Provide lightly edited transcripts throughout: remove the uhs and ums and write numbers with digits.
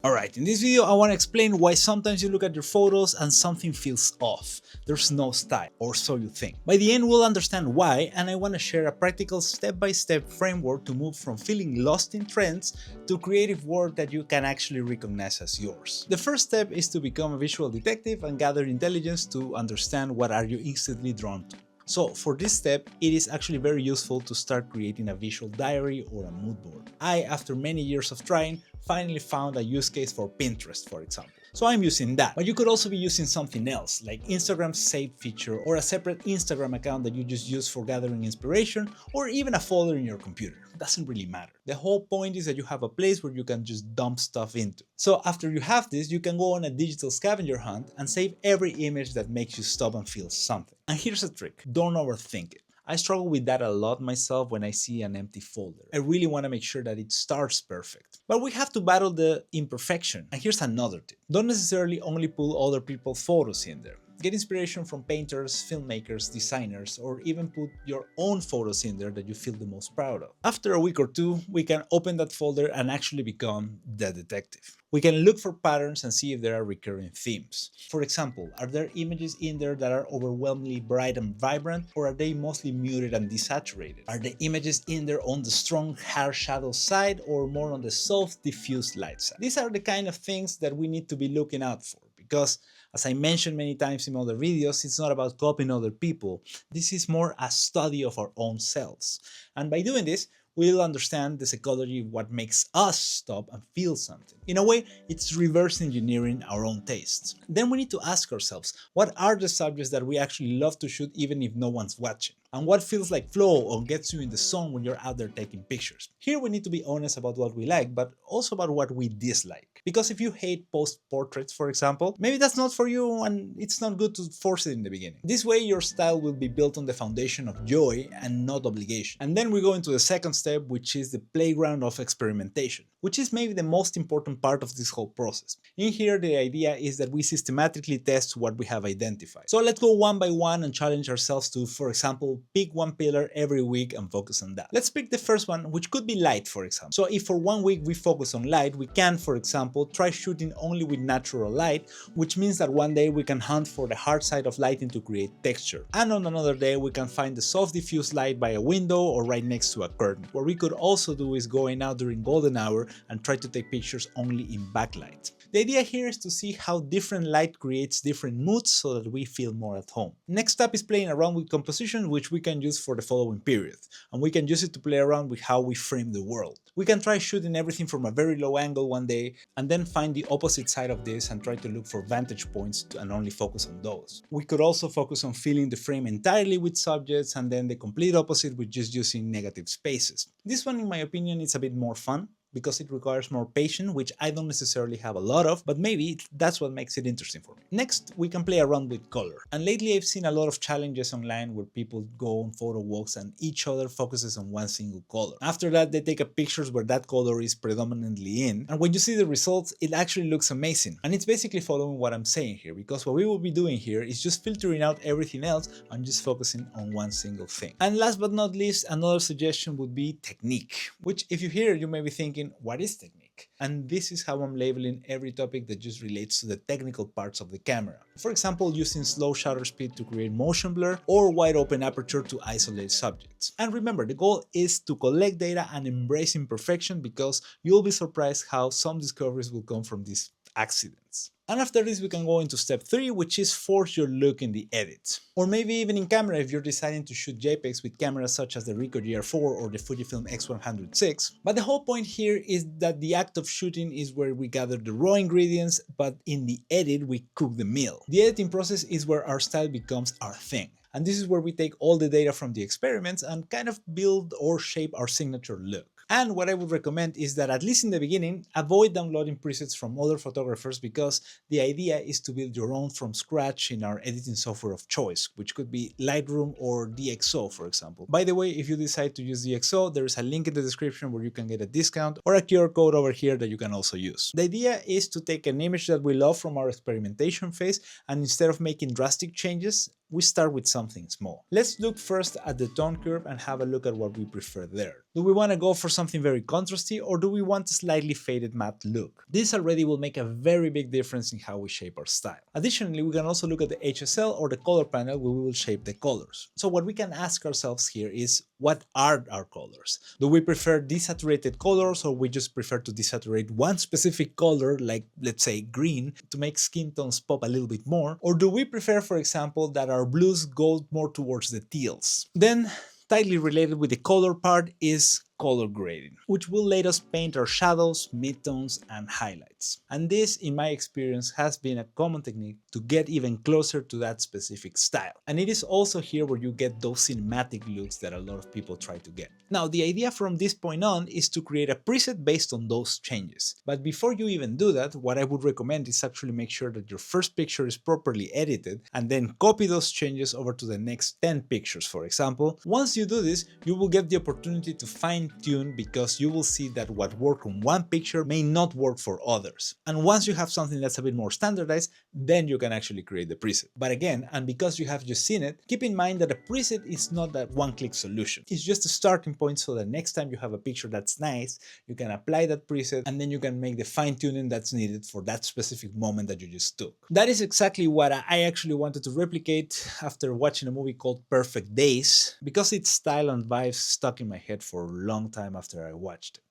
Alright, in this video I want to explain why sometimes you look at your photos and something feels off. There's no style, or so you think. By the end we'll understand why, and I want to share a practical step-by-step framework to move from feeling lost in trends to creative work that you can actually recognize as yours. The first step is to become a visual detective and gather intelligence to understand what are you instantly drawn to. So for this step, it is actually very useful to start creating a visual diary or a mood board. I, after many years of trying, finally found a use case for Pinterest, for example. So I'm using that, but you could also be using something else, like Instagram's Save feature or a separate Instagram account that you just use for gathering inspiration, or even a folder in your computer. It doesn't really matter. The whole point is that you have a place where you can just dump stuff into. So after you have this, you can go on a digital scavenger hunt and save every image that makes you stop and feel something. And here's a trick, don't overthink it. I struggle with that a lot myself when I see an empty folder. I really want to make sure that it starts perfect. But we have to battle the imperfection. And here's another tip. Don't necessarily only pull other people's photos in there. Get inspiration from painters, filmmakers, designers, or even put your own photos in there that you feel the most proud of. After a week or two, we can open that folder and actually become the detective. We can look for patterns and see if there are recurring themes. For example, are there images in there that are overwhelmingly bright and vibrant, or are they mostly muted and desaturated? Are the images in there on the strong, hard shadow side or more on the soft, diffuse light side? These are the kind of things that we need to be looking out for, because as I mentioned many times in other videos, it's not about copying other people. This is more a study of our own selves. And by doing this, we'll understand the psychology of what makes us stop and feel something. In a way, it's reverse engineering our own tastes. Then we need to ask ourselves, what are the subjects that we actually love to shoot even if no one's watching? And what feels like flow or gets you in the zone when you're out there taking pictures? Here we need to be honest about what we like, but also about what we dislike. Because if you hate post portraits, for example, maybe that's not for you and it's not good to force it in the beginning. This way your style will be built on the foundation of joy and not obligation. And then we go into the second step, which is the playground of experimentation, which is maybe the most important part of this whole process. In here, the idea is that we systematically test what we have identified. So let's go one by one and challenge ourselves to, for example, pick one pillar every week and focus on that. Let's pick the first one, which could be light, for example. So if for 1 week we focus on light, we can, for example, try shooting only with natural light, which means that one day we can hunt for the hard side of lighting to create texture. And on another day, we can find the soft diffuse light by a window or right next to a curtain. What we could also do is going out during golden hour and try to take pictures only in backlight. The idea here is to see how different light creates different moods so that we feel more at home. Next up is playing around with composition, which we can use for the following period. And we can use it to play around with how we frame the world. We can try shooting everything from a very low angle one day and then find the opposite side of this and try to look for vantage points and only focus on those. We could also focus on filling the frame entirely with subjects and then the complete opposite with just using negative spaces. This one, in my opinion, is a bit more fun, because it requires more patience, which I don't necessarily have a lot of, but maybe that's what makes it interesting for me. Next, we can play around with color. And lately I've seen a lot of challenges online where people go on photo walks and each other focuses on one single color. After that, they take pictures where that color is predominantly in, and when you see the results, it actually looks amazing. And it's basically following what I'm saying here, because what we will be doing here is just filtering out everything else and just focusing on one single thing. And last but not least, another suggestion would be technique, which if you hear it, you may be thinking, what is technique? And this is how I'm labeling every topic that just relates to the technical parts of the camera. For example, using slow shutter speed to create motion blur or wide open aperture to isolate subjects. And remember, the goal is to collect data and embrace imperfection, because you'll be surprised how some discoveries will come from these accidents. And after this, we can go into step 3, which is force your look in the edit. Or maybe even in camera if you're deciding to shoot JPEGs with cameras such as the Ricoh GR4 or the Fujifilm X106. But the whole point here is that the act of shooting is where we gather the raw ingredients, but in the edit we cook the meal. The editing process is where our style becomes our thing. And this is where we take all the data from the experiments and kind of build or shape our signature look. And what I would recommend is that, at least in the beginning, avoid downloading presets from other photographers, because the idea is to build your own from scratch in our editing software of choice, which could be Lightroom or DxO, for example. By the way, if you decide to use DxO, there is a link in the description where you can get a discount, or a QR code over here that you can also use. The idea is to take an image that we love from our experimentation phase, and instead of making drastic changes, we start with something small. Let's look first at the tone curve and have a look at what we prefer there. Do we want to go for something very contrasty, or do we want a slightly faded matte look? This already will make a very big difference in how we shape our style. Additionally, we can also look at the HSL or the color panel where we will shape the colors. So what we can ask ourselves here is, what are our colors? Do we prefer desaturated colors, or we just prefer to desaturate one specific color, like let's say green, to make skin tones pop a little bit more? Or do we prefer, for example, that our blues go more towards the teals? Then, tightly related with the color part is color grading, which will let us paint our shadows, midtones, and highlights. And this, in my experience, has been a common technique to get even closer to that specific style. And it is also here where you get those cinematic looks that a lot of people try to get. Now, the idea from this point on is to create a preset based on those changes. But before you even do that, what I would recommend is actually make sure that your first picture is properly edited, and then copy those changes over to the next 10 pictures, for example. Once you do this, you will get the opportunity to fine-tune, because you will see that what worked on one picture may not work for others. And once you have something that's a bit more standardized, then you can actually create the preset. But again, and because you have just seen it, keep in mind that a preset is not that one-click solution. It's just a starting point so that next time you have a picture that's nice, you can apply that preset, and then you can make the fine-tuning that's needed for that specific moment that you just took. That is exactly what I actually wanted to replicate after watching a movie called Perfect Days, because its style and vibes stuck in my head for a long time after I watched it.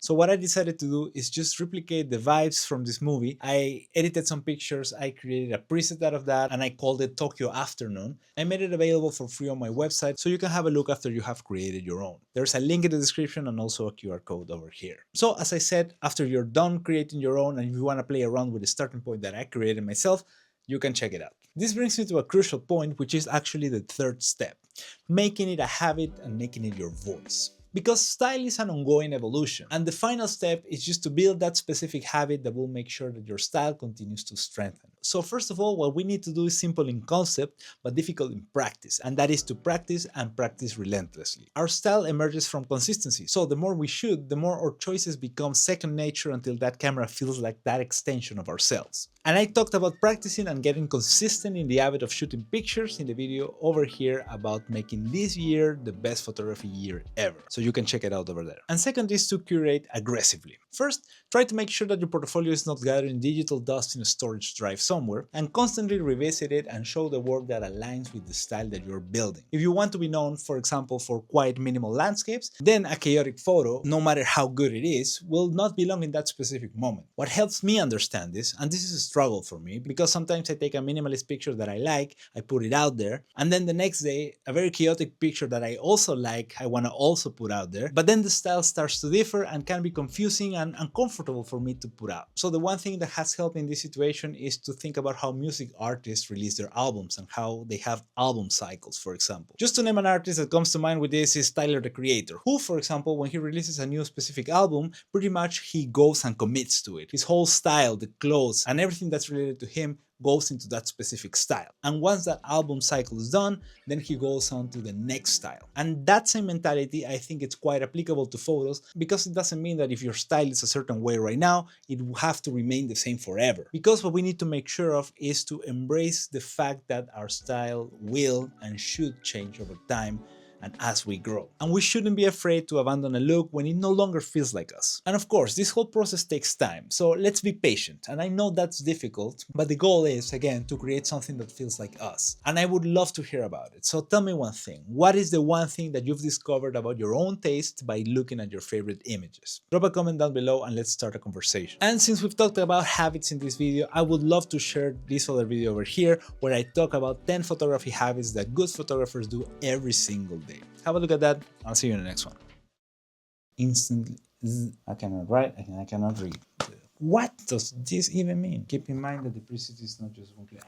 So what I decided to do is just replicate the vibes from this movie. I edited some pictures, I created a preset out of that, and I called it Tokyo Afternoon. I made it available for free on my website, so you can have a look after you have created your own. There's a link in the description and also a QR code over here. So as I said, after you're done creating your own and if you want to play around with the starting point that I created myself, you can check it out. This brings me to a crucial point, which is actually the third step, making it a habit and making it your voice. Because style is an ongoing evolution, and the final step is just to build that specific habit that will make sure that your style continues to strengthen. So first of all, what we need to do is simple in concept, but difficult in practice, and that is to practice and practice relentlessly. Our style emerges from consistency, so the more we shoot, the more our choices become second nature until that camera feels like that extension of ourselves. And I talked about practicing and getting consistent in the habit of shooting pictures in the video over here about making this year the best photography year ever. So you can check it out over there. And second is to curate aggressively. First, try to make sure that your portfolio is not gathering digital dust in a storage drive somewhere, and constantly revisit it and show the work that aligns with the style that you're building. If you want to be known, for example, for quite minimal landscapes, then a chaotic photo, no matter how good it is, will not belong in that specific moment. What helps me understand this, and this is a struggle for me, because sometimes I take a minimalist picture that I like, I put it out there, and then the next day, a very chaotic picture that I also like, I want to also put out there, but then the style starts to differ and can be confusing and uncomfortable for me to put out. So the one thing that has helped in this situation is to think about how music artists release their albums and how they have album cycles, for example. Just to name an artist that comes to mind with this is Tyler, the Creator, who, for example, when he releases a new specific album, pretty much he goes and commits to it. His whole style, the clothes, and everything that's related to him goes into that specific style. And once that album cycle is done, then he goes on to the next style. And that same mentality, I think it's quite applicable to photos, because it doesn't mean that if your style is a certain way right now, it will have to remain the same forever. Because what we need to make sure of is to embrace the fact that our style will and should change over time and as we grow. And we shouldn't be afraid to abandon a look when it no longer feels like us. And of course, this whole process takes time, so let's be patient. And I know that's difficult, but the goal is, again, to create something that feels like us. And I would love to hear about it. So tell me one thing. What is the one thing that you've discovered about your own taste by looking at your favorite images? Drop a comment down below and let's start a conversation. And since we've talked about habits in this video, I would love to share this other video over here where I talk about 10 photography habits that good photographers do every single day. Have a look at that. I'll see you in the next one. Instantly, I cannot write, I cannot read. What does this even mean? Keep in mind that the preset is not just one click.